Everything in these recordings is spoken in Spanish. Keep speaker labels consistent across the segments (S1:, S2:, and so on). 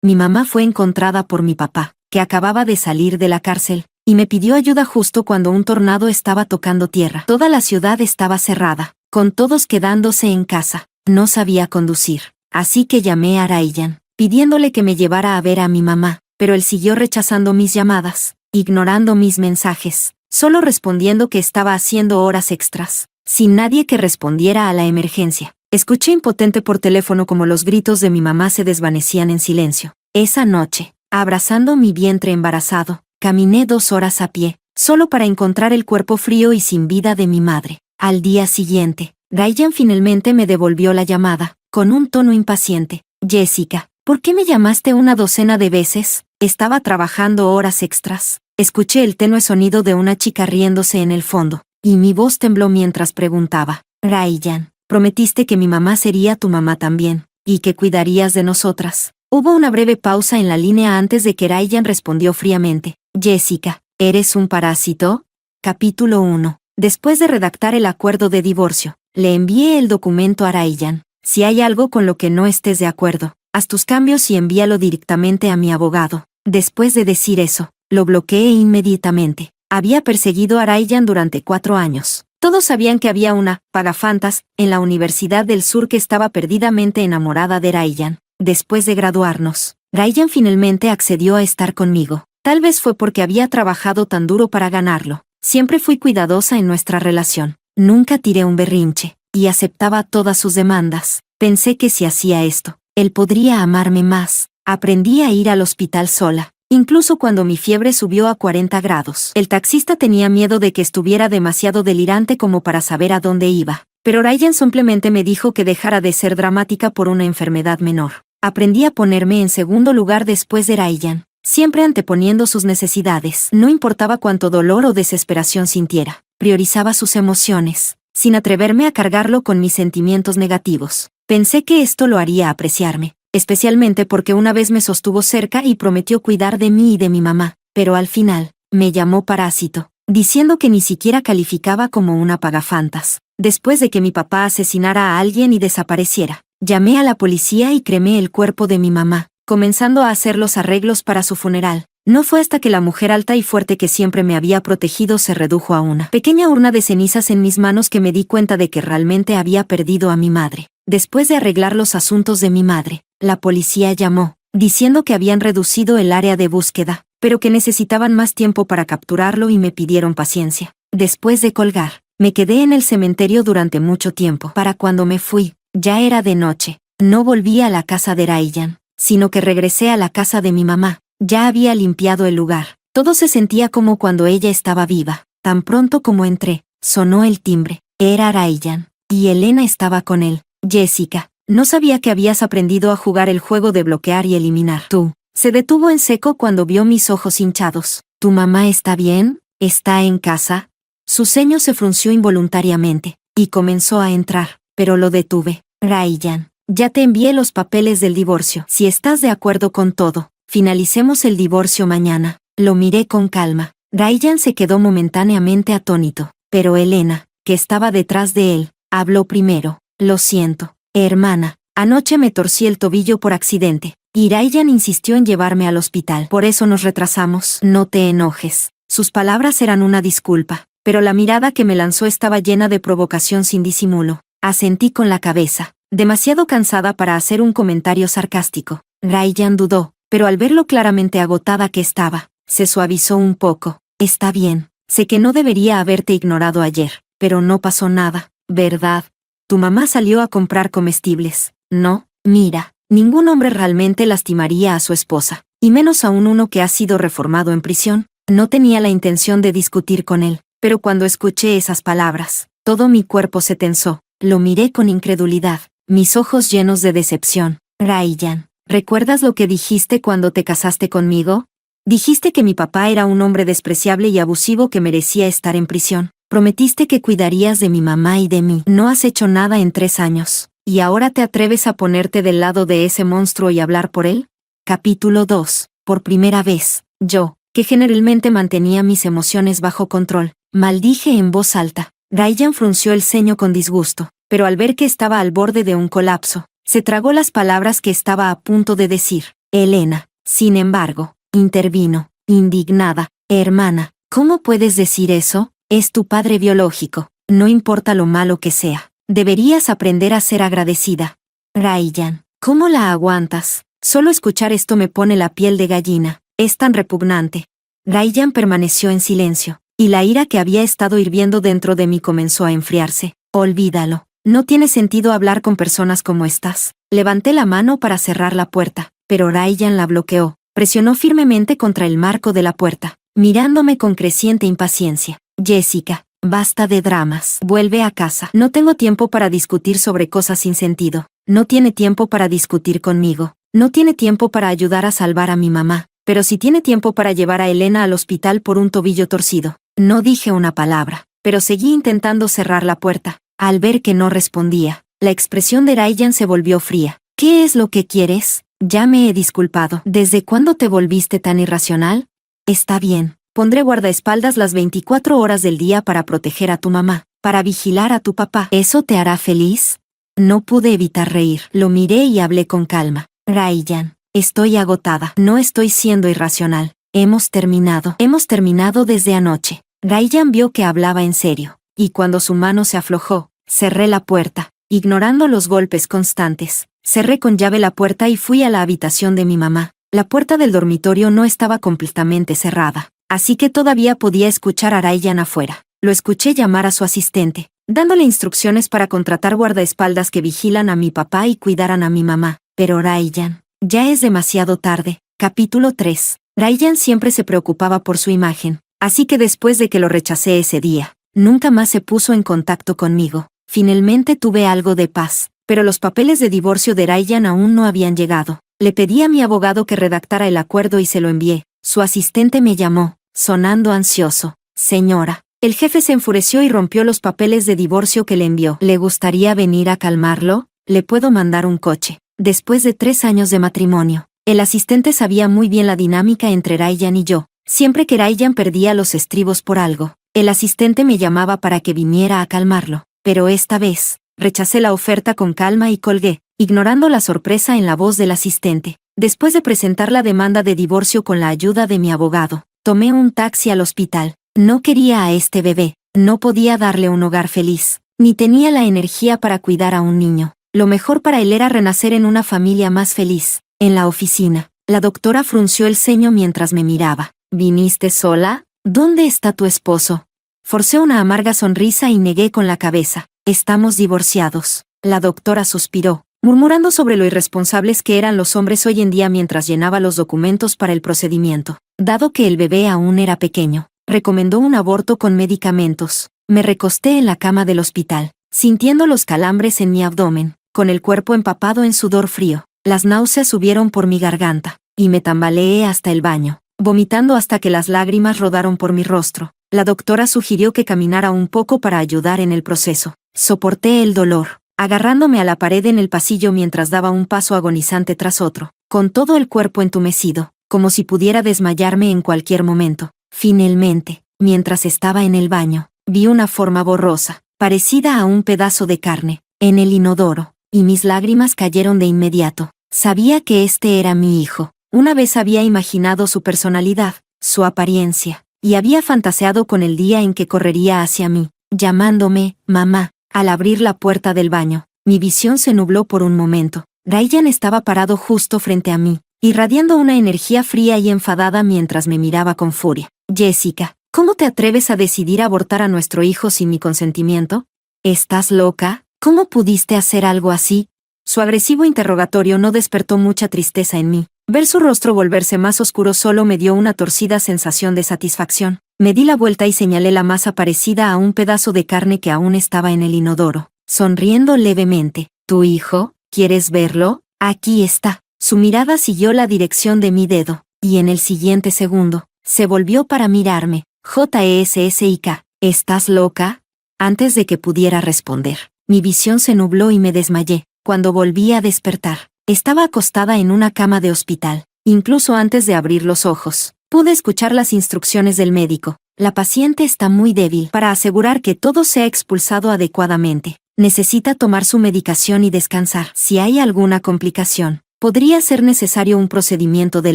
S1: mi mamá fue encontrada por mi papá, que acababa de salir de la cárcel, y me pidió ayuda justo cuando un tornado estaba tocando tierra. Toda la ciudad estaba cerrada, con todos quedándose en casa. No sabía conducir, así que llamé a Ryan, pidiéndole que me llevara a ver a mi mamá, pero él siguió rechazando mis llamadas, ignorando mis mensajes, solo respondiendo que estaba haciendo horas extras, sin nadie que respondiera a la emergencia. Escuché impotente por teléfono como los gritos de mi mamá se desvanecían en silencio. Esa noche, abrazando mi vientre embarazado, caminé 2 horas a pie, solo para encontrar el cuerpo frío y sin vida de mi madre. Al día siguiente, Ryan finalmente me devolvió la llamada, con un tono impaciente. Jessica, ¿por qué me llamaste una docena de veces? Estaba trabajando horas extras. Escuché el tenue sonido de una chica riéndose en el fondo, y mi voz tembló mientras preguntaba. Ryan, prometiste que mi mamá sería tu mamá también, y que cuidarías de nosotras. Hubo una breve pausa en la línea antes de que Ryan respondió fríamente. Jessica, ¿eres un parásito? Capítulo 1. Después de redactar el acuerdo de divorcio, le envié el documento a Ryan. Si hay algo con lo que no estés de acuerdo, haz tus cambios y envíalo directamente a mi abogado. Después de decir eso, lo bloqueé inmediatamente. Había perseguido a Ryan durante 4 años. Todos sabían que había una pagafantas en la Universidad del Sur que estaba perdidamente enamorada de Ryan. Después de graduarnos, Ryan finalmente accedió a estar conmigo. Tal vez fue porque había trabajado tan duro para ganarlo. Siempre fui cuidadosa en nuestra relación. Nunca tiré un berrinche, y aceptaba todas sus demandas. Pensé que si hacía esto, él podría amarme más. Aprendí a ir al hospital sola, incluso cuando mi fiebre subió a 40 grados. El taxista tenía miedo de que estuviera demasiado delirante como para saber a dónde iba. Pero Ryan simplemente me dijo que dejara de ser dramática por una enfermedad menor. Aprendí a ponerme en segundo lugar después de Ryan, siempre anteponiendo sus necesidades. No importaba cuánto dolor o desesperación sintiera, priorizaba sus emociones, sin atreverme a cargarlo con mis sentimientos negativos. Pensé que esto lo haría apreciarme, especialmente porque una vez me sostuvo cerca y prometió cuidar de mí y de mi mamá, pero al final, me llamó parásito, diciendo que ni siquiera calificaba como una pagafantas. Después de que mi papá asesinara a alguien y desapareciera, llamé a la policía y cremé el cuerpo de mi mamá, comenzando a hacer los arreglos para su funeral. No fue hasta que la mujer alta y fuerte que siempre me había protegido se redujo a una pequeña urna de cenizas en mis manos que me di cuenta de que realmente había perdido a mi madre. Después de arreglar los asuntos de mi madre, la policía llamó, diciendo que habían reducido el área de búsqueda, pero que necesitaban más tiempo para capturarlo y me pidieron paciencia. Después de colgar, me quedé en el cementerio durante mucho tiempo. Para cuando me fui, ya era de noche. No volví a la casa de Ryan, sino que regresé a la casa de mi mamá. Ya había limpiado el lugar. Todo se sentía como cuando ella estaba viva. Tan pronto como entré, sonó el timbre. Era Ryan, y Elena estaba con él. Jessica, no sabía que habías aprendido a jugar el juego de bloquear y eliminar. Tú. Se detuvo en seco cuando vio mis ojos hinchados. ¿Tu mamá está bien? ¿Está en casa? Su ceño se frunció involuntariamente, y comenzó a entrar, pero lo detuve. Ryan, ya te envié los papeles del divorcio. Si estás de acuerdo con todo, finalicemos el divorcio mañana. Lo miré con calma. Ryan se quedó momentáneamente atónito, pero Elena, que estaba detrás de él, habló primero. Lo siento, hermana, anoche me torcí el tobillo por accidente, y Ryan insistió en llevarme al hospital. Por eso nos retrasamos. No te enojes. Sus palabras eran una disculpa, pero la mirada que me lanzó estaba llena de provocación sin disimulo. Asentí con la cabeza, demasiado cansada para hacer un comentario sarcástico. Ryan dudó, pero al ver lo claramente agotada que estaba, se suavizó un poco. Está bien, sé que no debería haberte ignorado ayer, pero no pasó nada, ¿verdad? Tu mamá salió a comprar comestibles, ¿no? Mira, ningún hombre realmente lastimaría a su esposa, y menos aún uno que ha sido reformado en prisión. No tenía la intención de discutir con él, pero cuando escuché esas palabras, todo mi cuerpo se tensó. Lo miré con incredulidad, mis ojos llenos de decepción. Ryan, ¿recuerdas lo que dijiste cuando te casaste conmigo? Dijiste que mi papá era un hombre despreciable y abusivo que merecía estar en prisión. Prometiste que cuidarías de mi mamá y de mí. No has hecho nada en 3 años, y ahora te atreves a ponerte del lado de ese monstruo y hablar por él. Capítulo 2. Por primera vez, yo, que generalmente mantenía mis emociones bajo control, maldije en voz alta. Ryan frunció el ceño con disgusto, pero al ver que estaba al borde de un colapso, se tragó las palabras que estaba a punto de decir. Elena, sin embargo, intervino, indignada. Hermana, ¿cómo puedes decir eso? Es tu padre biológico, no importa lo malo que sea. Deberías aprender a ser agradecida. Ryan, ¿cómo la aguantas? Solo escuchar esto me pone la piel de gallina. Es tan repugnante. Ryan permaneció en silencio, y la ira que había estado hirviendo dentro de mí comenzó a enfriarse. Olvídalo. No tiene sentido hablar con personas como estas. Levanté la mano para cerrar la puerta, pero Ryan la bloqueó. Presionó firmemente contra el marco de la puerta, mirándome con creciente impaciencia. Jessica, basta de dramas. Vuelve a casa. No tengo tiempo para discutir sobre cosas sin sentido. No tiene tiempo para discutir conmigo. No tiene tiempo para ayudar a salvar a mi mamá. Pero sí tiene tiempo para llevar a Elena al hospital por un tobillo torcido. No dije una palabra, pero seguí intentando cerrar la puerta. Al ver que no respondía, la expresión de Ryan se volvió fría. ¿Qué es lo que quieres? Ya me he disculpado. ¿Desde cuándo te volviste tan irracional? Está bien. Pondré guardaespaldas las 24 horas del día para proteger a tu mamá, para vigilar a tu papá. ¿Eso te hará feliz? No pude evitar reír. Lo miré y hablé con calma. Ryan, estoy agotada. No estoy siendo irracional. Hemos terminado. Hemos terminado desde anoche. Ryan vio que hablaba en serio, y cuando su mano se aflojó, cerré la puerta, ignorando los golpes constantes. Cerré con llave la puerta y fui a la habitación de mi mamá. La puerta del dormitorio no estaba completamente cerrada, así que todavía podía escuchar a Ryan afuera. Lo escuché llamar a su asistente, dándole instrucciones para contratar guardaespaldas que vigilan a mi papá y cuidaran a mi mamá. Pero Ryan, ya es demasiado tarde. Capítulo 3. Ryan siempre se preocupaba por su imagen, así que después de que lo rechacé ese día, nunca más se puso en contacto conmigo. Finalmente tuve algo de paz, pero los papeles de divorcio de Ryan aún no habían llegado. Le pedí a mi abogado que redactara el acuerdo y se lo envié. Su asistente me llamó, sonando ansioso. Señora, el jefe se enfureció y rompió los papeles de divorcio que le envió. ¿Le gustaría venir a calmarlo? Le puedo mandar un coche. Después de 3 años de matrimonio, el asistente sabía muy bien la dinámica entre Ryan y yo. Siempre que Ryan perdía los estribos por algo, el asistente me llamaba para que viniera a calmarlo. Pero esta vez, rechacé la oferta con calma y colgué, ignorando la sorpresa en la voz del asistente. Después de presentar la demanda de divorcio con la ayuda de mi abogado, tomé un taxi al hospital. No quería a este bebé, no podía darle un hogar feliz, ni tenía la energía para cuidar a un niño. Lo mejor para él era renacer en una familia más feliz. En la oficina, la doctora frunció el ceño mientras me miraba. ¿Viniste sola? ¿Dónde está tu esposo? Forcé una amarga sonrisa y negué con la cabeza. Estamos divorciados. La doctora suspiró, murmurando sobre lo irresponsables que eran los hombres hoy en día mientras llenaba los documentos para el procedimiento. Dado que el bebé aún era pequeño, recomendó un aborto con medicamentos. Me recosté en la cama del hospital, sintiendo los calambres en mi abdomen, con el cuerpo empapado en sudor frío. Las náuseas subieron por mi garganta, y me tambaleé hasta el baño, vomitando hasta que las lágrimas rodaron por mi rostro. La doctora sugirió que caminara un poco para ayudar en el proceso. Soporté el dolor, agarrándome a la pared en el pasillo mientras daba un paso agonizante tras otro, con todo el cuerpo entumecido, como si pudiera desmayarme en cualquier momento. Finalmente, mientras estaba en el baño, vi una forma borrosa, parecida a un pedazo de carne, en el inodoro, y mis lágrimas cayeron de inmediato. Sabía que este era mi hijo. Una vez había imaginado su personalidad, su apariencia, y había fantaseado con el día en que correría hacia mí, llamándome mamá. Al abrir la puerta del baño, mi visión se nubló por un momento. Ryan estaba parado justo frente a mí, irradiando una energía fría y enfadada mientras me miraba con furia. Jessica, ¿cómo te atreves a decidir abortar a nuestro hijo sin mi consentimiento? ¿Estás loca? ¿Cómo pudiste hacer algo así? Su agresivo interrogatorio no despertó mucha tristeza en mí. Ver su rostro volverse más oscuro solo me dio una torcida sensación de satisfacción. Me di la vuelta y señalé la masa parecida a un pedazo de carne que aún estaba en el inodoro, sonriendo levemente. ¿Tu hijo? ¿Quieres verlo? Aquí está. Su mirada siguió la dirección de mi dedo, y en el siguiente segundo, se volvió para mirarme. Jessica, ¿estás loca? Antes de que pudiera responder, mi visión se nubló y me desmayé. Cuando volví a despertar, estaba acostada en una cama de hospital. Incluso antes de abrir los ojos, pude escuchar las instrucciones del médico. La paciente está muy débil. Para asegurar que todo sea expulsado adecuadamente, necesita tomar su medicación y descansar. Si hay alguna complicación, Podría ser necesario un procedimiento de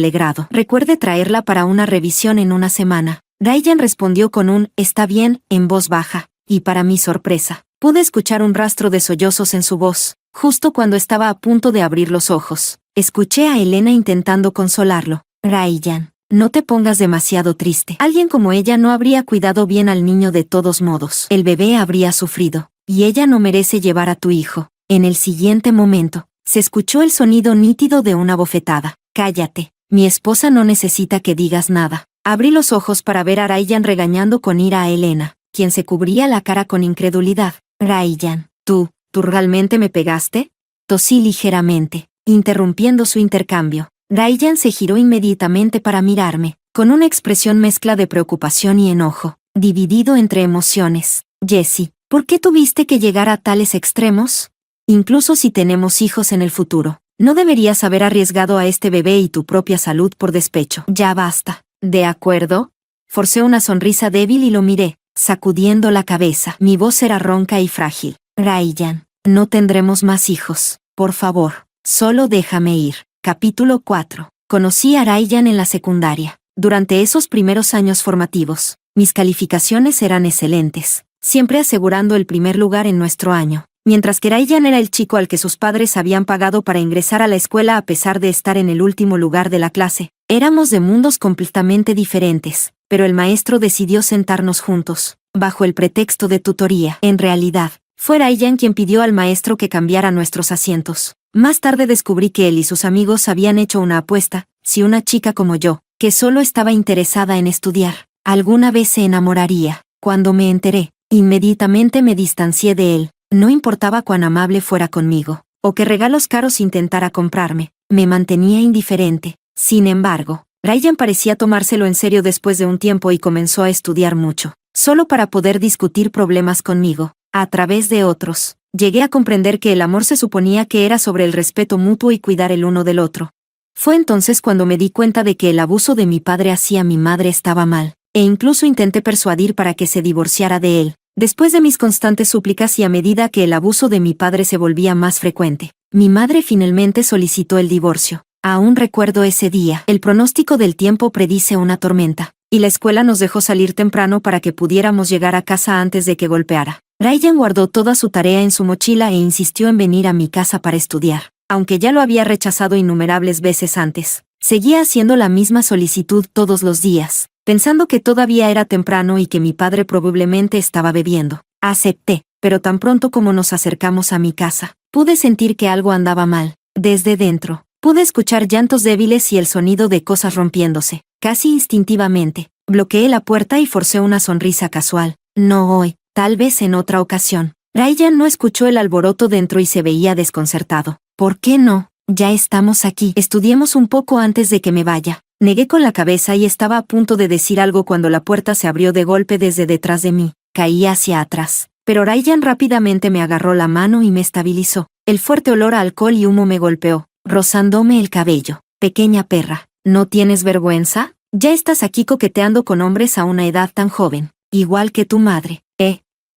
S1: legrado. Recuerde traerla para una revisión en una semana. Ryan respondió con un «está bien» en voz baja, y para mi sorpresa, pude escuchar un rastro de sollozos en su voz, justo cuando estaba a punto de abrir los ojos. Escuché a Elena intentando consolarlo. «Ryan, no te pongas demasiado triste. Alguien como ella no habría cuidado bien al niño de todos modos. El bebé habría sufrido, y ella no merece llevar a tu hijo». En el siguiente momento, se escuchó el sonido nítido de una bofetada. «Cállate, mi esposa no necesita que digas nada». Abrí los ojos para ver a Ryan regañando con ira a Elena, quien se cubría la cara con incredulidad. «Ryan, ¿tú realmente me pegaste?». Tosí ligeramente, interrumpiendo su intercambio. Ryan se giró inmediatamente para mirarme, con una expresión mezcla de preocupación y enojo, dividido entre emociones. «Jessie, ¿por qué tuviste que llegar a tales extremos? Incluso si tenemos hijos en el futuro, no deberías haber arriesgado a este bebé y tu propia salud por despecho». «Ya basta». «¿De acuerdo?». Forcé una sonrisa débil y lo miré, sacudiendo la cabeza. Mi voz era ronca y frágil. «Ryan, no tendremos más hijos. Por favor, solo déjame ir». Capítulo 4. Conocí a Ryan en la secundaria. Durante esos primeros años formativos, mis calificaciones eran excelentes, siempre asegurando el primer lugar en nuestro año. Mientras que Ryan era el chico al que sus padres habían pagado para ingresar a la escuela a pesar de estar en el último lugar de la clase. Éramos de mundos completamente diferentes, pero el maestro decidió sentarnos juntos, bajo el pretexto de tutoría. En realidad, fue Ryan quien pidió al maestro que cambiara nuestros asientos. Más tarde descubrí que él y sus amigos habían hecho una apuesta: si una chica como yo, que solo estaba interesada en estudiar, alguna vez se enamoraría. Cuando me enteré, inmediatamente me distancié de él. No importaba cuán amable fuera conmigo, o qué regalos caros intentara comprarme, me mantenía indiferente. Sin embargo, Ryan parecía tomárselo en serio después de un tiempo y comenzó a estudiar mucho, solo para poder discutir problemas conmigo. A través de otros, llegué a comprender que el amor se suponía que era sobre el respeto mutuo y cuidar el uno del otro. Fue entonces cuando me di cuenta de que el abuso de mi padre hacia mi madre estaba mal, e incluso intenté persuadir para que se divorciara de él. Después de mis constantes súplicas y a medida que el abuso de mi padre se volvía más frecuente, mi madre finalmente solicitó el divorcio. Aún recuerdo ese día. El pronóstico del tiempo predice una tormenta, y la escuela nos dejó salir temprano para que pudiéramos llegar a casa antes de que golpeara. Ryan guardó toda su tarea en su mochila e insistió en venir a mi casa para estudiar. Aunque ya lo había rechazado innumerables veces antes, seguía haciendo la misma solicitud todos los días, pensando que todavía era temprano y que mi padre probablemente estaba bebiendo. Acepté, pero tan pronto como nos acercamos a mi casa, pude sentir que algo andaba mal. Desde dentro, pude escuchar llantos débiles y el sonido de cosas rompiéndose. Casi instintivamente, bloqueé la puerta y forcé una sonrisa casual. «No hoy, tal vez en otra ocasión». Ryan no escuchó el alboroto dentro y se veía desconcertado. «¿Por qué no? Ya estamos aquí. Estudiemos un poco antes de que me vaya». Negué con la cabeza y estaba a punto de decir algo cuando la puerta se abrió de golpe desde detrás de mí. Caí hacia atrás, pero Ryan rápidamente me agarró la mano y me estabilizó. El fuerte olor a alcohol y humo me golpeó, rozándome el cabello. «Pequeña perra, ¿no tienes vergüenza? Ya estás aquí coqueteando con hombres a una edad tan joven, igual que tu madre».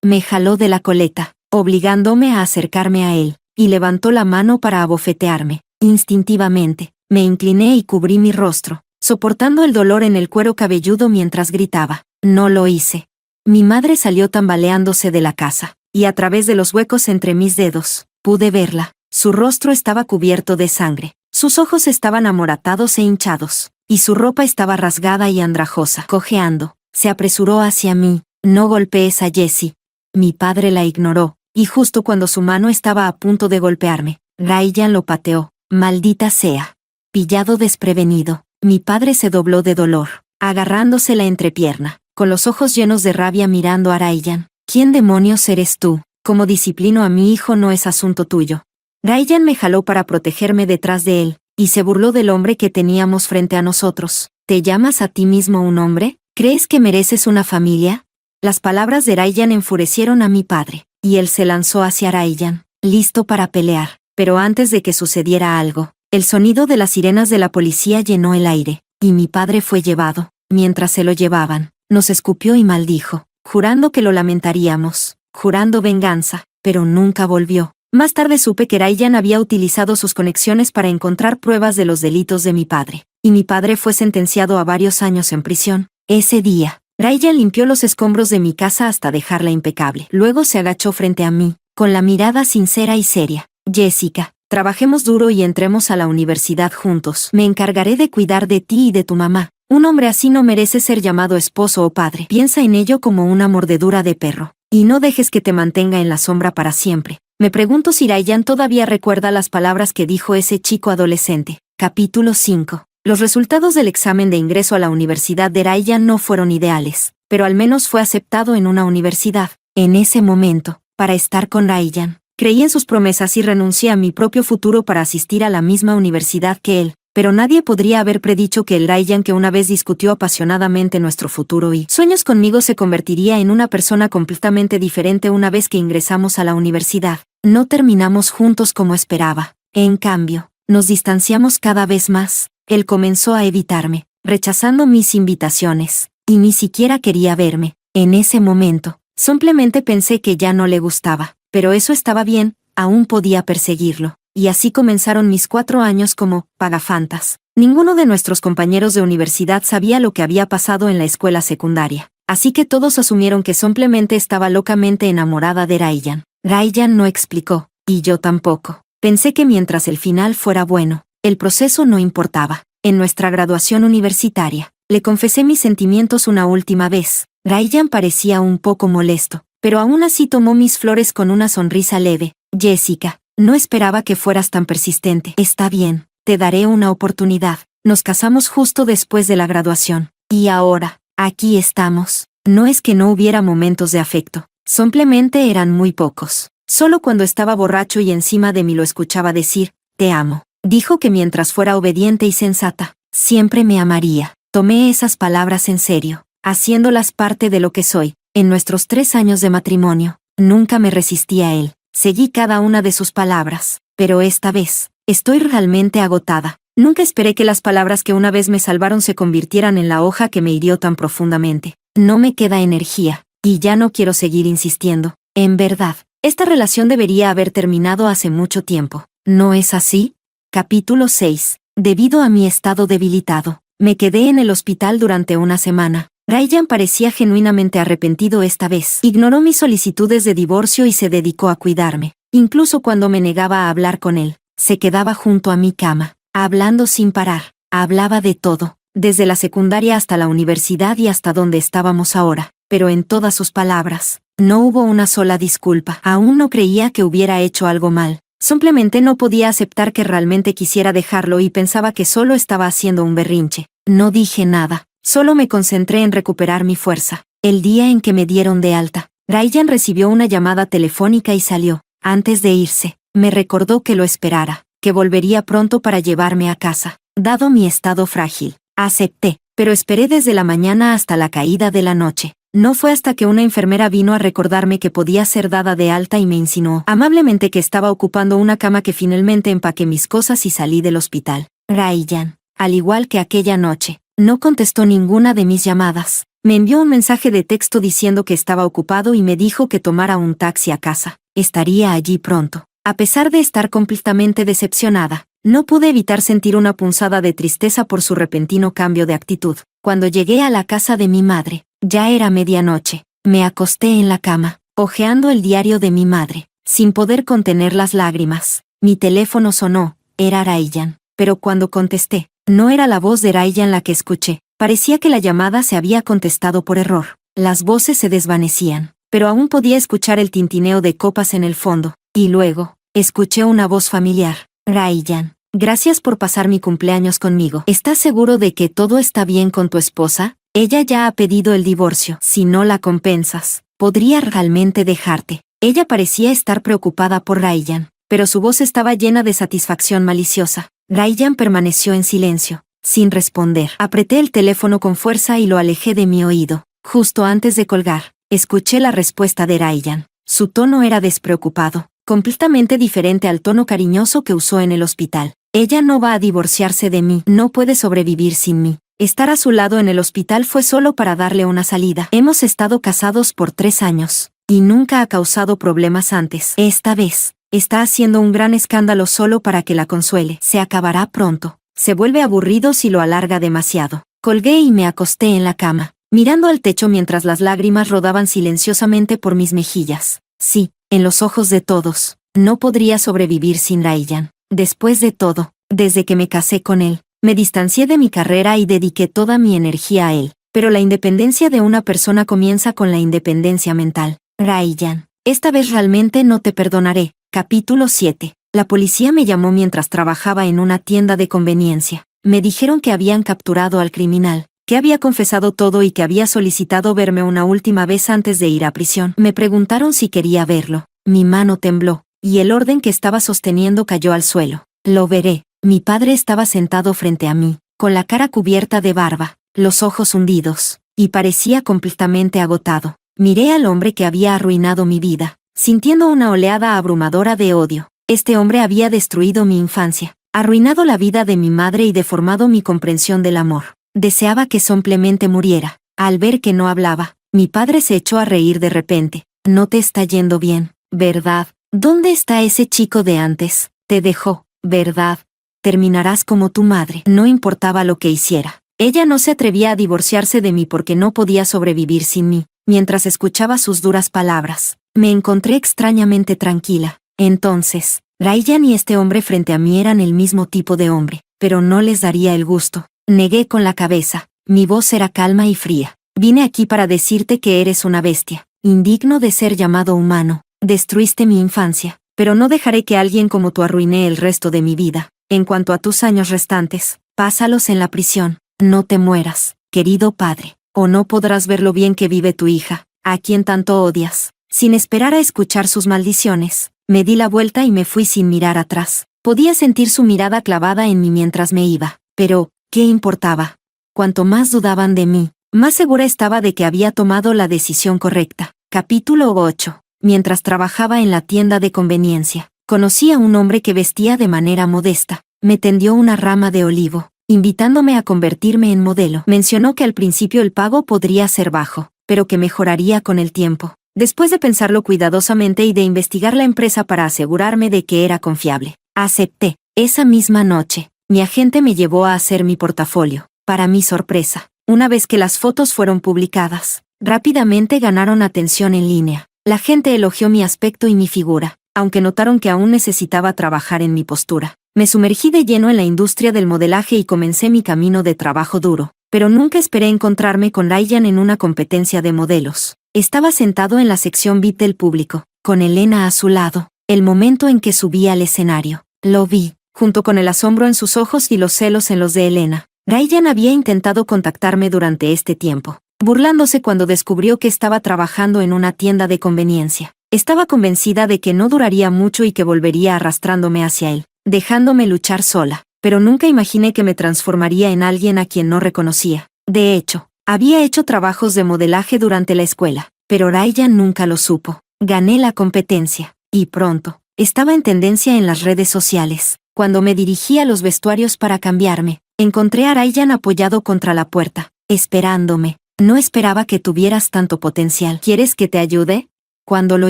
S1: Me jaló de la coleta, obligándome a acercarme a él, y levantó la mano para abofetearme. Instintivamente, me incliné y cubrí mi rostro, soportando el dolor en el cuero cabelludo mientras gritaba. No lo hice. Mi madre salió tambaleándose de la casa, y a través de los huecos entre mis dedos, pude verla. Su rostro estaba cubierto de sangre, sus ojos estaban amoratados e hinchados, y su ropa estaba rasgada y andrajosa. Cojeando, se apresuró hacia mí. «No golpees a Jessie». Mi padre la ignoró, y justo cuando su mano estaba a punto de golpearme, Ryan lo pateó. «Maldita sea». Pillado desprevenido, mi padre se dobló de dolor, agarrándose la entrepierna, con los ojos llenos de rabia mirando a Ryan. «¿Quién demonios eres tú? Cómo disciplino a mi hijo no es asunto tuyo». Ryan me jaló para protegerme detrás de él, y se burló del hombre que teníamos frente a nosotros. «¿Te llamas a ti mismo un hombre? ¿Crees que mereces una familia?». Las palabras de Ryan enfurecieron a mi padre, y él se lanzó hacia Ryan, listo para pelear. Pero antes de que sucediera algo, el sonido de las sirenas de la policía llenó el aire, y mi padre fue llevado. Mientras se lo llevaban, nos escupió y maldijo, jurando que lo lamentaríamos, jurando venganza, pero nunca volvió. Más tarde supe que Ryan había utilizado sus conexiones para encontrar pruebas de los delitos de mi padre, y mi padre fue sentenciado a varios años en prisión. Ese día, Ryan limpió los escombros de mi casa hasta dejarla impecable. Luego se agachó frente a mí, con la mirada sincera y seria. Jessica, trabajemos duro y entremos a la universidad juntos. Me encargaré de cuidar de ti y de tu mamá. Un hombre así no merece ser llamado esposo o padre. Piensa en ello como una mordedura de perro. Y no dejes que te mantenga en la sombra para siempre. Me pregunto si Ryan todavía recuerda las palabras que dijo ese chico adolescente. Capítulo 5. Los resultados del examen de ingreso a la universidad de Ryan no fueron ideales, pero al menos fue aceptado en una universidad. En ese momento, para estar con Ryan, creí en sus promesas y renuncié a mi propio futuro para asistir a la misma universidad que él. Pero nadie podría haber predicho que el Ryan que una vez discutió apasionadamente nuestro futuro y sueños conmigo se convertiría en una persona completamente diferente una vez que ingresamos a la universidad. No terminamos juntos como esperaba. En cambio, nos distanciamos cada vez más. Él comenzó a evitarme, rechazando mis invitaciones, y ni siquiera quería verme. En ese momento, simplemente pensé que ya no le gustaba, pero eso estaba bien, aún podía perseguirlo. Y así comenzaron mis 4 años como pagafantas. Ninguno de nuestros compañeros de universidad sabía lo que había pasado en la escuela secundaria, así que todos asumieron que simplemente estaba locamente enamorada de Ryan. Ryan no explicó, y yo tampoco. Pensé que mientras el final fuera bueno, el proceso no importaba. En nuestra graduación universitaria, le confesé mis sentimientos una última vez. Ryan parecía un poco molesto, pero aún así tomó mis flores con una sonrisa leve. Jessica, no esperaba que fueras tan persistente. Está bien, te daré una oportunidad. Nos casamos justo después de la graduación. Y ahora, aquí estamos. No es que no hubiera momentos de afecto, simplemente eran muy pocos. Solo cuando estaba borracho y encima de mí lo escuchaba decir, te amo. Dijo que mientras fuera obediente y sensata, siempre me amaría. Tomé esas palabras en serio, haciéndolas parte de lo que soy. En nuestros 3 años de matrimonio, nunca me resistí a él. Seguí cada una de sus palabras, pero esta vez, estoy realmente agotada. Nunca esperé que las palabras que una vez me salvaron se convirtieran en la hoja que me hirió tan profundamente. No me queda energía, y ya no quiero seguir insistiendo. En verdad, esta relación debería haber terminado hace mucho tiempo. ¿No es así? Capítulo 6. Debido a mi estado debilitado, me quedé en el hospital durante una semana. Ryan parecía genuinamente arrepentido esta vez. Ignoró mis solicitudes de divorcio y se dedicó a cuidarme. Incluso cuando me negaba a hablar con él, se quedaba junto a mi cama, hablando sin parar. Hablaba de todo, desde la secundaria hasta la universidad y hasta donde estábamos ahora. Pero en todas sus palabras, no hubo una sola disculpa. Aún no creía que hubiera hecho algo mal. Simplemente no podía aceptar que realmente quisiera dejarlo y pensaba que solo estaba haciendo un berrinche. No dije nada. Solo me concentré en recuperar mi fuerza. El día en que me dieron de alta, Ryan recibió una llamada telefónica y salió. Antes de irse, me recordó que lo esperara, que volvería pronto para llevarme a casa. Dado mi estado frágil, acepté, pero esperé desde la mañana hasta la caída de la noche. No fue hasta que una enfermera vino a recordarme que podía ser dada de alta y me insinuó amablemente que estaba ocupando una cama que finalmente empaqué mis cosas y salí del hospital. Ryan, al igual que aquella noche, no contestó ninguna de mis llamadas. Me envió un mensaje de texto diciendo que estaba ocupado y me dijo que tomara un taxi a casa. Estaría allí pronto. A pesar de estar completamente decepcionada, no pude evitar sentir una punzada de tristeza por su repentino cambio de actitud. Cuando llegué a la casa de mi madre, ya era medianoche. Me acosté en la cama, hojeando el diario de mi madre, sin poder contener las lágrimas. Mi teléfono sonó, era Ryan, pero cuando contesté, no era la voz de Ryan la que escuché. Parecía que la llamada se había contestado por error. Las voces se desvanecían, pero aún podía escuchar el tintineo de copas en el fondo. Y luego, escuché una voz familiar. Ryan, gracias por pasar mi cumpleaños conmigo. ¿Estás seguro de que todo está bien con tu esposa? Ella ya ha pedido el divorcio. Si no la compensas, podría realmente dejarte. Ella parecía estar preocupada por Ryan, pero su voz estaba llena de satisfacción maliciosa. Ryan permaneció en silencio, sin responder. Apreté el teléfono con fuerza y lo alejé de mi oído. Justo antes de colgar, escuché la respuesta de Ryan. Su tono era despreocupado, completamente diferente al tono cariñoso que usó en el hospital. Ella no va a divorciarse de mí, no puede sobrevivir sin mí. Estar a su lado en el hospital fue solo para darle una salida. Hemos estado casados por 3 años, y nunca ha causado problemas antes. Esta vez, Está haciendo un gran escándalo solo para que la consuele. Se acabará pronto. Se vuelve aburrido si lo alarga demasiado. Colgué y me acosté en la cama, mirando al techo mientras las lágrimas rodaban silenciosamente por mis mejillas. Sí, en los ojos de todos, no podría sobrevivir sin Ryan. Después de todo, desde que me casé con él, me distancié de mi carrera y dediqué toda mi energía a él. Pero la independencia de una persona comienza con la independencia mental. Ryan, esta vez realmente no te perdonaré. Capítulo 7. La policía me llamó mientras trabajaba en una tienda de conveniencia. Me dijeron que habían capturado al criminal, que había confesado todo y que había solicitado verme una última vez antes de ir a prisión. Me preguntaron si quería verlo. Mi mano tembló, y el orden que estaba sosteniendo cayó al suelo. Lo veré. Mi padre estaba sentado frente a mí, con la cara cubierta de barba, los ojos hundidos, y parecía completamente agotado. Miré al hombre que había arruinado mi vida, sintiendo una oleada abrumadora de odio. Este hombre había destruido mi infancia, arruinado la vida de mi madre y deformado mi comprensión del amor. Deseaba que simplemente muriera. Al ver que no hablaba, mi padre se echó a reír de repente. No te está yendo bien, ¿verdad? ¿Dónde está ese chico de antes? Te dejó, ¿verdad? Terminarás como tu madre. No importaba lo que hiciera. Ella no se atrevía a divorciarse de mí porque no podía sobrevivir sin mí. Mientras escuchaba sus duras palabras, me encontré extrañamente tranquila. Entonces, Ryan y este hombre frente a mí eran el mismo tipo de hombre, pero no les daría el gusto. Negué con la cabeza. Mi voz era calma y fría. Vine aquí para decirte que eres una bestia, indigno de ser llamado humano. Destruiste mi infancia, pero no dejaré que alguien como tú arruine el resto de mi vida. En cuanto a tus años restantes, pásalos en la prisión. No te mueras, querido padre, o no podrás ver lo bien que vive tu hija, a quien tanto odias. Sin esperar a escuchar sus maldiciones, me di la vuelta y me fui sin mirar atrás. Podía sentir su mirada clavada en mí mientras me iba, pero, ¿qué importaba? Cuanto más dudaban de mí, más segura estaba de que había tomado la decisión correcta. Capítulo 8. Mientras trabajaba en la tienda de conveniencia, conocí a un hombre que vestía de manera modesta. Me tendió una rama de olivo, invitándome a convertirme en modelo. Mencionó que al principio el pago podría ser bajo, pero que mejoraría con el tiempo. Después de pensarlo cuidadosamente y de investigar la empresa para asegurarme de que era confiable, acepté. Esa misma noche, mi agente me llevó a hacer mi portafolio. Para mi sorpresa, una vez que las fotos fueron publicadas, rápidamente ganaron atención en línea. La gente elogió mi aspecto y mi figura, aunque notaron que aún necesitaba trabajar en mi postura. Me sumergí de lleno en la industria del modelaje y comencé mi camino de trabajo duro, pero nunca esperé encontrarme con Ryan en una competencia de modelos. Estaba sentado en la sección VIP del público, con Elena a su lado. El momento en que subí al escenario, lo vi, junto con el asombro en sus ojos y los celos en los de Elena. Ryan había intentado contactarme durante este tiempo, burlándose cuando descubrió que estaba trabajando en una tienda de conveniencia. Estaba convencida de que no duraría mucho y que volvería arrastrándome hacia él, dejándome luchar sola, pero nunca imaginé que me transformaría en alguien a quien no reconocía. De hecho, había hecho trabajos de modelaje durante la escuela, pero Ryan nunca lo supo. Gané la competencia, y pronto, estaba en tendencia en las redes sociales. Cuando me dirigí a los vestuarios para cambiarme, encontré a Ryan apoyado contra la puerta, esperándome. No esperaba que tuvieras tanto potencial. ¿Quieres que te ayude? Cuando lo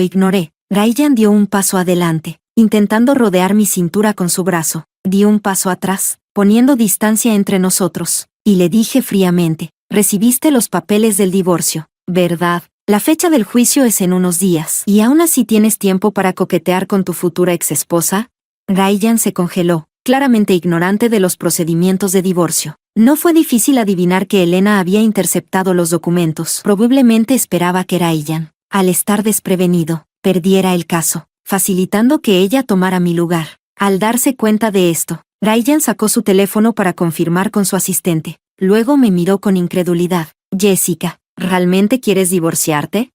S1: ignoré, Ryan dio un paso adelante, intentando rodear mi cintura con su brazo. Di un paso atrás, poniendo distancia entre nosotros, y le dije fríamente, recibiste los papeles del divorcio, ¿verdad? La fecha del juicio es en unos días. ¿Y aún así tienes tiempo para coquetear con tu futura exesposa? Ryan se congeló, claramente ignorante de los procedimientos de divorcio. No fue difícil adivinar que Elena había interceptado los documentos. Probablemente esperaba que Ryan, al estar desprevenido, perdiera el caso, facilitando que ella tomara mi lugar. Al darse cuenta de esto, Ryan sacó su teléfono para confirmar con su asistente. Luego me miró con incredulidad. Jessica, ¿realmente quieres divorciarte?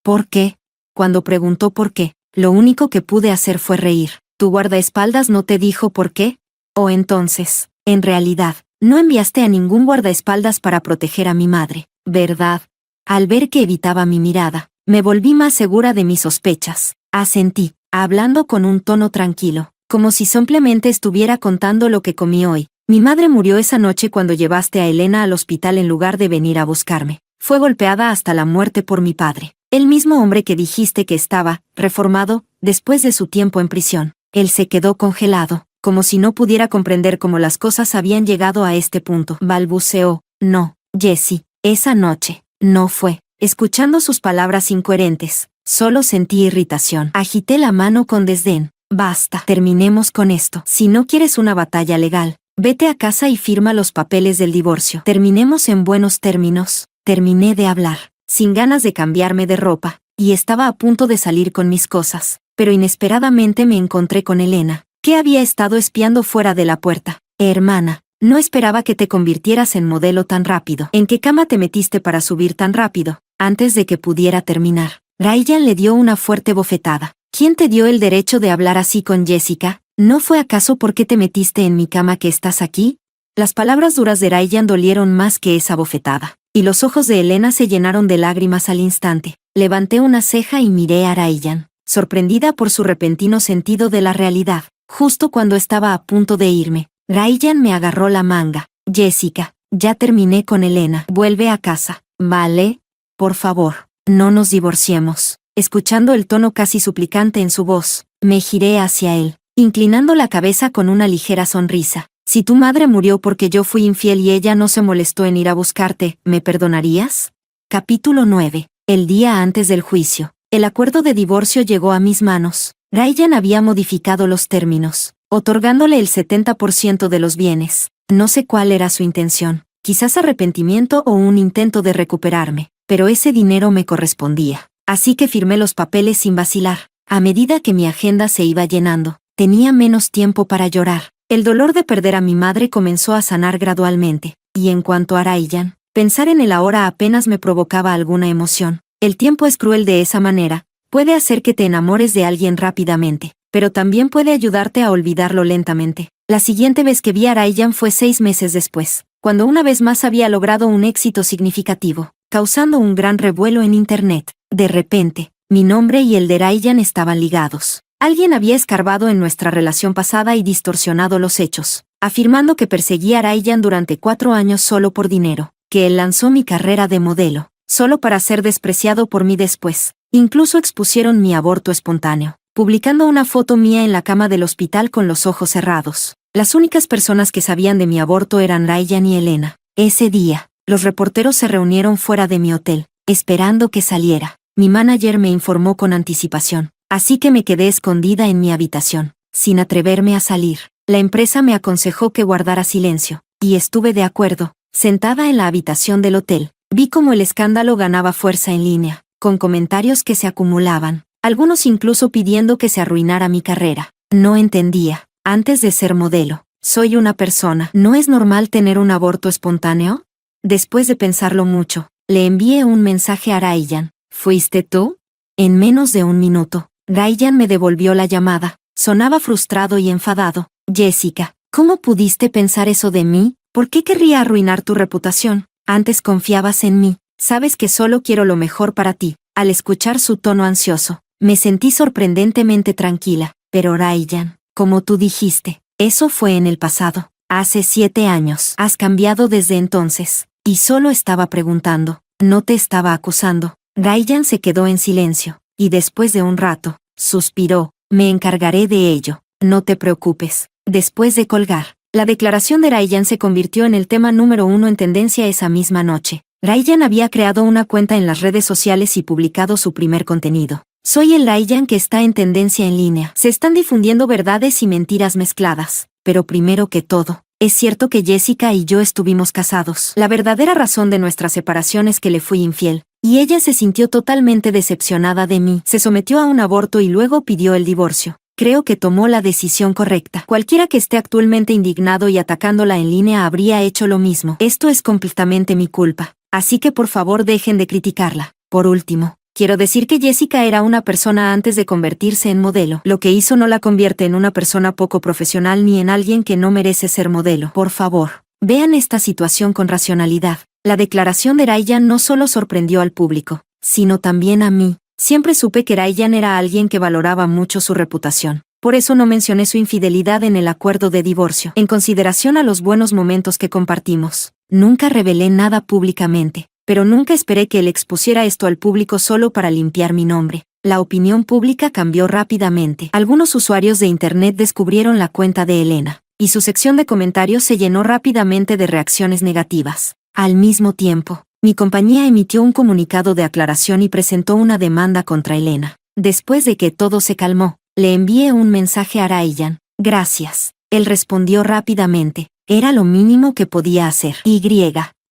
S1: ¿Por qué? Cuando preguntó por qué, lo único que pude hacer fue reír. ¿Tu guardaespaldas no te dijo por qué? O entonces, en realidad, no enviaste a ningún guardaespaldas para proteger a mi madre, ¿verdad? Al ver que evitaba mi mirada, me volví más segura de mis sospechas. Asentí, hablando con un tono tranquilo, como si simplemente estuviera contando lo que comí hoy. Mi madre murió esa noche cuando llevaste a Elena al hospital en lugar de venir a buscarme. Fue golpeada hasta la muerte por mi padre. El mismo hombre que dijiste que estaba reformado después de su tiempo en prisión. Él se quedó congelado, como si no pudiera comprender cómo las cosas habían llegado a este punto. Balbuceó: no, Jessie, esa noche no fue. Escuchando sus palabras incoherentes, solo sentí irritación. Agité la mano con desdén. Basta, terminemos con esto. Si no quieres una batalla legal, vete a casa y firma los papeles del divorcio. Terminemos en buenos términos. Terminé de hablar, sin ganas de cambiarme de ropa, y estaba a punto de salir con mis cosas, pero inesperadamente me encontré con Elena, que había estado espiando fuera de la puerta. Hermana, no esperaba que te convirtieras en modelo tan rápido. ¿En qué cama te metiste para subir tan rápido? Antes de que pudiera terminar, Ryan le dio una fuerte bofetada. ¿Quién te dio el derecho de hablar así con Jessica? ¿No fue acaso porque te metiste en mi cama que estás aquí? Las palabras duras de Ryan dolieron más que esa bofetada, y los ojos de Elena se llenaron de lágrimas al instante. Levanté una ceja y miré a Ryan, sorprendida por su repentino sentido de la realidad. Justo cuando estaba a punto de irme, Ryan me agarró la manga. Jessica, ya terminé con Elena. Vuelve a casa, ¿vale? Por favor, no nos divorciemos. Escuchando el tono casi suplicante en su voz, me giré hacia él, inclinando la cabeza con una ligera sonrisa. Si tu madre murió porque yo fui infiel y ella no se molestó en ir a buscarte, ¿me perdonarías? Capítulo 9. El día antes del juicio. El acuerdo de divorcio llegó a mis manos. Ryan había modificado los términos, otorgándole el 70% de los bienes. No sé cuál era su intención, quizás arrepentimiento o un intento de recuperarme, pero ese dinero me correspondía. Así que firmé los papeles sin vacilar. A medida que mi agenda se iba llenando, tenía menos tiempo para llorar. El dolor de perder a mi madre comenzó a sanar gradualmente, y en cuanto a Ryan, pensar en él ahora apenas me provocaba alguna emoción. El tiempo es cruel de esa manera, puede hacer que te enamores de alguien rápidamente, pero también puede ayudarte a olvidarlo lentamente. La siguiente vez que vi a Ryan fue 6 meses después, cuando una vez más había logrado un éxito significativo, causando un gran revuelo en Internet. De repente, mi nombre y el de Ryan estaban ligados. Alguien había escarbado en nuestra relación pasada y distorsionado los hechos, afirmando que perseguía a Ryan durante 4 años solo por dinero, que él lanzó mi carrera de modelo, solo para ser despreciado por mí después. Incluso expusieron mi aborto espontáneo, publicando una foto mía en la cama del hospital con los ojos cerrados. Las únicas personas que sabían de mi aborto eran Ryan y Elena. Ese día, los reporteros se reunieron fuera de mi hotel, esperando que saliera. Mi manager me informó con anticipación, así que me quedé escondida en mi habitación, sin atreverme a salir. La empresa me aconsejó que guardara silencio, y estuve de acuerdo. Sentada en la habitación del hotel, vi cómo el escándalo ganaba fuerza en línea, con comentarios que se acumulaban, algunos incluso pidiendo que se arruinara mi carrera. No entendía. Antes de ser modelo, soy una persona. ¿No es normal tener un aborto espontáneo? Después de pensarlo mucho, le envié un mensaje a Ryan. ¿Fuiste tú? En menos de un minuto, Ryan me devolvió la llamada. Sonaba frustrado y enfadado. Jessica, ¿cómo pudiste pensar eso de mí? ¿Por qué querría arruinar tu reputación? Antes confiabas en mí. Sabes que solo quiero lo mejor para ti. Al escuchar su tono ansioso, me sentí sorprendentemente tranquila. Pero Ryan, como tú dijiste, eso fue en el pasado. Hace 7 años. Has cambiado desde entonces. Y solo estaba preguntando. No te estaba acusando. Ryan se quedó en silencio, y después de un rato, suspiró. Me encargaré de ello. No te preocupes. Después de colgar, la declaración de Ryan se convirtió en el tema número 1 en tendencia esa misma noche. Ryan había creado una cuenta en las redes sociales y publicado su primer contenido. Soy el Ryan que está en tendencia en línea. Se están difundiendo verdades y mentiras mezcladas. Pero primero que todo, es cierto que Jessica y yo estuvimos casados. La verdadera razón de nuestra separación es que le fui infiel. Y ella se sintió totalmente decepcionada de mí. Se sometió a un aborto y luego pidió el divorcio. Creo que tomó la decisión correcta. Cualquiera que esté actualmente indignado y atacándola en línea habría hecho lo mismo. Esto es completamente mi culpa. Así que por favor dejen de criticarla. Por último, quiero decir que Jessica era una persona antes de convertirse en modelo. Lo que hizo no la convierte en una persona poco profesional ni en alguien que no merece ser modelo. Por favor, vean esta situación con racionalidad. La declaración de Ryan no solo sorprendió al público, sino también a mí. Siempre supe que Ryan era alguien que valoraba mucho su reputación. Por eso no mencioné su infidelidad en el acuerdo de divorcio. En consideración a los buenos momentos que compartimos, nunca revelé nada públicamente. pero nunca esperé que él expusiera esto al público solo para limpiar mi nombre. La opinión pública cambió rápidamente. Algunos usuarios de Internet descubrieron la cuenta de Elena, y su sección de comentarios se llenó rápidamente de reacciones negativas. Al mismo tiempo, mi compañía emitió un comunicado de aclaración y presentó una demanda contra Elena. Después de que todo se calmó, le envié un mensaje a Ryan. Gracias. Él respondió rápidamente. Era lo mínimo que podía hacer.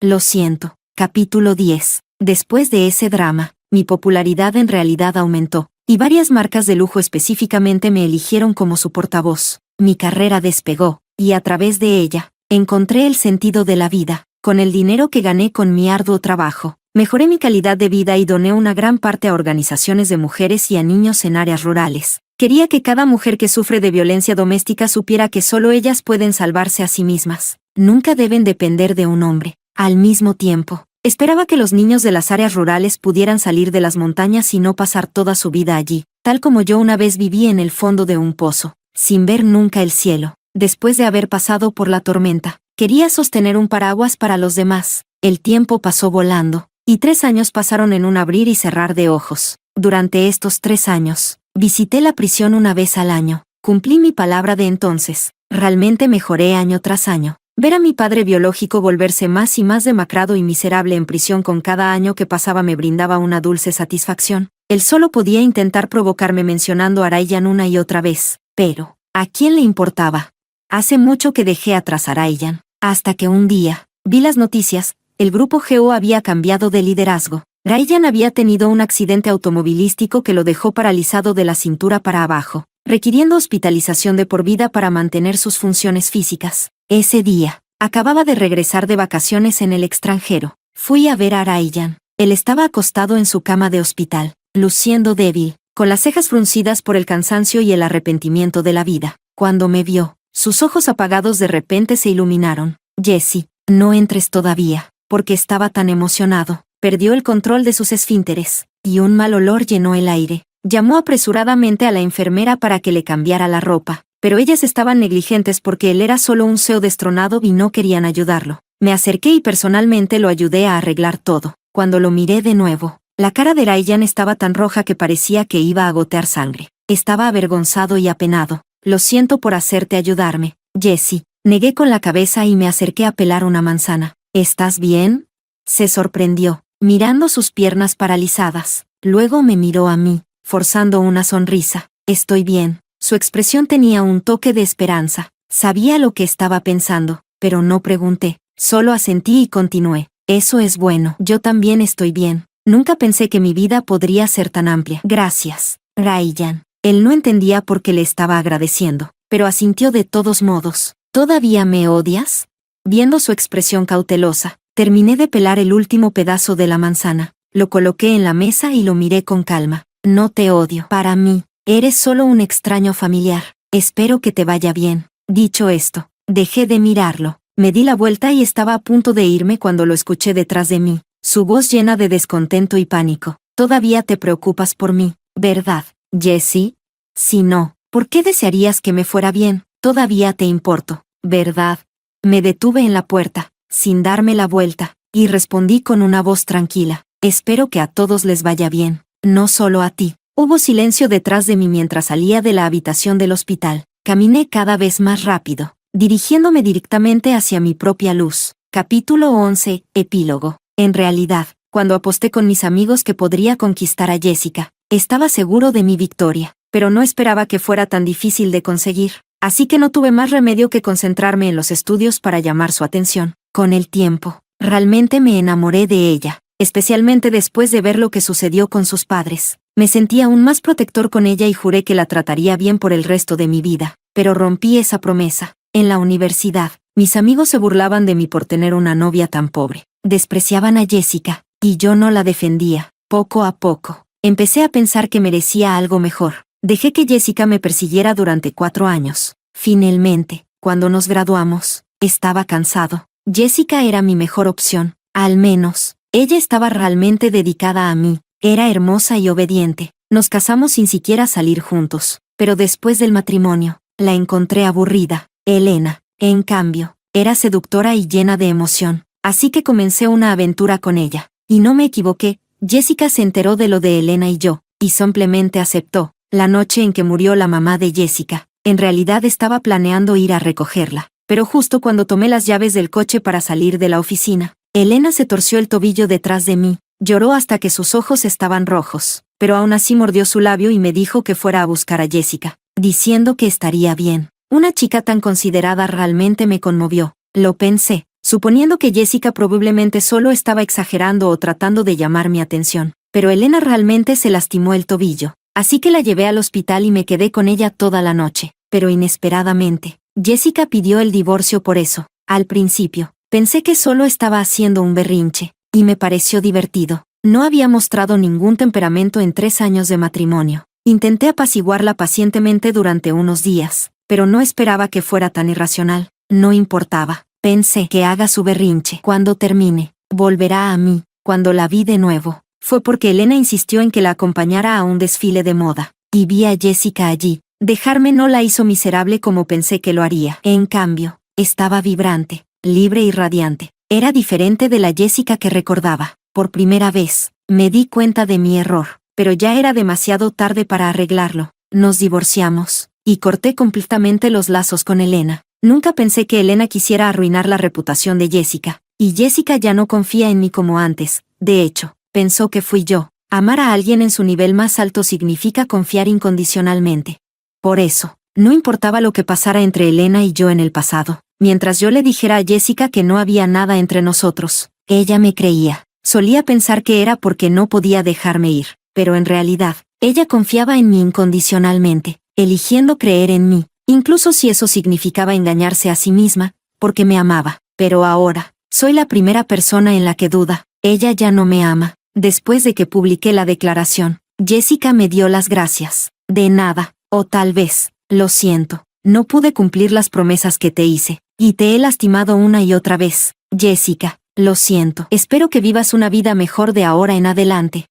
S1: Lo siento. Capítulo 10. Después de ese drama, mi popularidad en realidad aumentó, y varias marcas de lujo específicamente me eligieron como su portavoz. Mi carrera despegó, y a través de ella, encontré el sentido de la vida. Con el dinero que gané con mi arduo trabajo, mejoré mi calidad de vida y doné una gran parte a organizaciones de mujeres y a niños en áreas rurales. Quería que cada mujer que sufre de violencia doméstica supiera que solo ellas pueden salvarse a sí mismas. Nunca deben depender de un hombre. Al mismo tiempo, esperaba que los niños de las áreas rurales pudieran salir de las montañas y no pasar toda su vida allí, tal como yo una vez viví en el fondo de un pozo, sin ver nunca el cielo. Después de haber pasado por la tormenta, quería sostener un paraguas para los demás. El tiempo pasó volando, y 3 años pasaron en un abrir y cerrar de ojos. Durante estos 3 años, visité la prisión una vez al año. Cumplí mi palabra de entonces. Realmente mejoré año tras año. Ver a mi padre biológico volverse más y más demacrado y miserable en prisión con cada año que pasaba me brindaba una dulce satisfacción. Él solo podía intentar provocarme mencionando a Ryan una y otra vez. Pero, ¿a quién le importaba? Hace mucho que dejé atrás a Ryan. Hasta que un día, vi las noticias, el grupo GO había cambiado de liderazgo. Ryan había tenido un accidente automovilístico que lo dejó paralizado de la cintura para abajo, requiriendo hospitalización de por vida para mantener sus funciones físicas. Ese día, acababa de regresar de vacaciones en el extranjero. Fui a ver a Ryan. Él estaba acostado en su cama de hospital, luciendo débil, con las cejas fruncidas por el cansancio y el arrepentimiento de la vida. Cuando me vio, sus ojos apagados de repente se iluminaron. Jessie, no entres todavía, porque estaba tan emocionado. Perdió el control de sus esfínteres, y un mal olor llenó el aire. Llamó apresuradamente a la enfermera para que le cambiara la ropa, pero ellas estaban negligentes porque él era solo un CEO destronado y no querían ayudarlo. Me acerqué y personalmente lo ayudé a arreglar todo. Cuando lo miré de nuevo, la cara de Ryan estaba tan roja que parecía que iba a gotear sangre. Estaba avergonzado y apenado. Lo siento por hacerte ayudarme, Jessie. Negué con la cabeza y me acerqué a pelar una manzana. ¿Estás bien? Se sorprendió, mirando sus piernas paralizadas. Luego me miró a mí, forzando una sonrisa. Estoy bien. Su expresión tenía un toque de esperanza. Sabía lo que estaba pensando, pero no pregunté. Solo asentí y continué. Eso es bueno. Yo también estoy bien. Nunca pensé que mi vida podría ser tan amplia. Gracias, Ryan. Él no entendía por qué le estaba agradeciendo, pero asintió de todos modos. ¿Todavía me odias? Viendo su expresión cautelosa, terminé de pelar el último pedazo de la manzana. Lo coloqué en la mesa y lo miré con calma. No te odio. Para mí, eres solo un extraño familiar. Espero que te vaya bien. Dicho esto, dejé de mirarlo. Me di la vuelta y estaba a punto de irme cuando lo escuché detrás de mí, su voz llena de descontento y pánico. Todavía te preocupas por mí, ¿verdad, Jessie? Si no, ¿por qué desearías que me fuera bien? Todavía te importo, ¿verdad? Me detuve en la puerta, sin darme la vuelta, y respondí con una voz tranquila. Espero que a todos les vaya bien, no solo a ti. Hubo silencio detrás de mí mientras salía de la habitación del hospital. Caminé cada vez más rápido, dirigiéndome directamente hacia mi propia luz. Capítulo 11. Epílogo. En realidad, cuando aposté con mis amigos que podría conquistar a Jessica, estaba seguro de mi victoria, pero no esperaba que fuera tan difícil de conseguir. Así que no tuve más remedio que concentrarme en los estudios para llamar su atención. Con el tiempo, realmente me enamoré de ella, especialmente después de ver lo que sucedió con sus padres. Me sentí aún más protector con ella y juré que la trataría bien por el resto de mi vida, pero rompí esa promesa. En la universidad, mis amigos se burlaban de mí por tener una novia tan pobre. Despreciaban a Jessica, y yo no la defendía. Poco a poco, empecé a pensar que merecía algo mejor. Dejé que Jessica me persiguiera durante 4 años. Finalmente, cuando nos graduamos, estaba cansado. Jessica era mi mejor opción. Al menos, ella estaba realmente dedicada a mí. Era hermosa y obediente. Nos casamos sin siquiera salir juntos. Pero después del matrimonio, la encontré aburrida. Elena, en cambio, era seductora y llena de emoción. Así que comencé una aventura con ella. Y no me equivoqué, Jessica se enteró de lo de Elena y yo, y simplemente aceptó. La noche en que murió la mamá de Jessica, en realidad estaba planeando ir a recogerla. Pero justo cuando tomé las llaves del coche para salir de la oficina, Elena se torció el tobillo detrás de mí, lloró hasta que sus ojos estaban rojos, pero aún así mordió su labio y me dijo que fuera a buscar a Jessica, diciendo que estaría bien. Una chica tan considerada realmente me conmovió, lo pensé, suponiendo que Jessica probablemente solo estaba exagerando o tratando de llamar mi atención, pero Elena realmente se lastimó el tobillo, así que la llevé al hospital y me quedé con ella toda la noche, pero inesperadamente, Jessica pidió el divorcio por eso. Al principio, pensé que solo estaba haciendo un berrinche, y me pareció divertido. No había mostrado ningún temperamento en 3 años de matrimonio. Intenté apaciguarla pacientemente durante unos días, pero no esperaba que fuera tan irracional. No importaba. Pensé que haga su berrinche. Cuando termine, volverá a mí. Cuando la vi de nuevo, fue porque Elena insistió en que la acompañara a un desfile de moda, y vi a Jessica allí. Dejarme no la hizo miserable como pensé que lo haría. En cambio, estaba vibrante, libre y radiante. Era diferente de la Jessica que recordaba. Por primera vez, me di cuenta de mi error, pero ya era demasiado tarde para arreglarlo. Nos divorciamos, y corté completamente los lazos con Elena. Nunca pensé que Elena quisiera arruinar la reputación de Jessica, y Jessica ya no confía en mí como antes. De hecho, pensó que fui yo. Amar a alguien en su nivel más alto significa confiar incondicionalmente. Por eso, no importaba lo que pasara entre Elena y yo en el pasado. Mientras yo le dijera a Jessica que no había nada entre nosotros, ella me creía. Solía pensar que era porque no podía dejarme ir, pero en realidad, ella confiaba en mí incondicionalmente, eligiendo creer en mí, incluso si eso significaba engañarse a sí misma, porque me amaba. Pero ahora, soy la primera persona en la que duda. Ella ya no me ama. Después de que publiqué la declaración, Jessica me dio las gracias. De nada. O tal vez, lo siento, no pude cumplir las promesas que te hice, y te he lastimado una y otra vez. Jessica, lo siento. Espero que vivas una vida mejor de ahora en adelante.